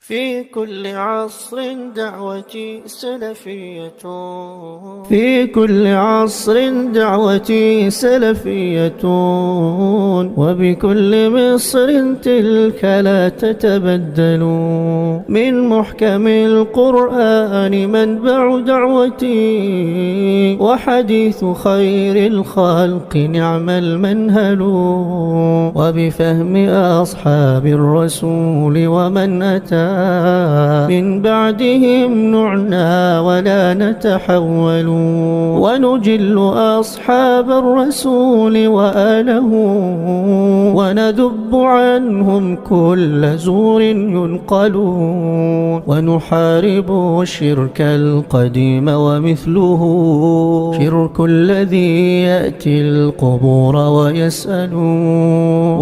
في كل عصر دعوتي سلفية، في كل عصر دعوتي سلفية، وبكل مصر تلك لا تتبدل. من محكم القرآن منبع دعوتي، وحديث خير الخلق نعم المنهل. وبفهم أصحاب الرسول ومن أتى من بعدهم نعنى ولا نتحول. ونجل أصحاب الرسول وآله، وندب عنهم كل زور ينقل. ونحارب الشرك القديم ومثله، شرك الذي يأتي القبور ويسأل.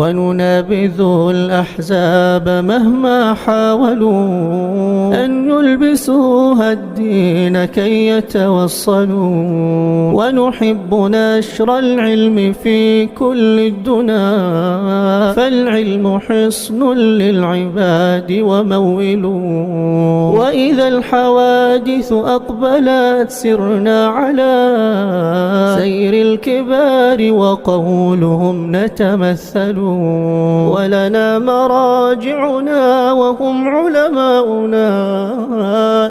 وننابذ الأحزاب مهما حاولوا أن يلبسوها الدين كي يتوصلوا. ونحب نشر العلم في كل الدنا، فالعلم حصن للعباد وموئل. وإذا الحوادث أقبلت سرنا على سير الكبار وقولهم نتمثل. ولنا مراجعنا وهم علماؤنا،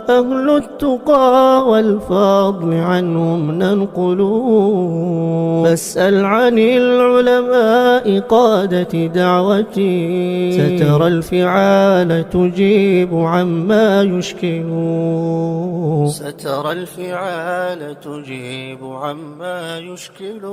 أهل التقى والفضل عنهم ننقل. فاسأل عن العلماء قادة دعوتي، سترى الفعال تجيب عما يشكل. سترى الفعال تجيب عما يشكل.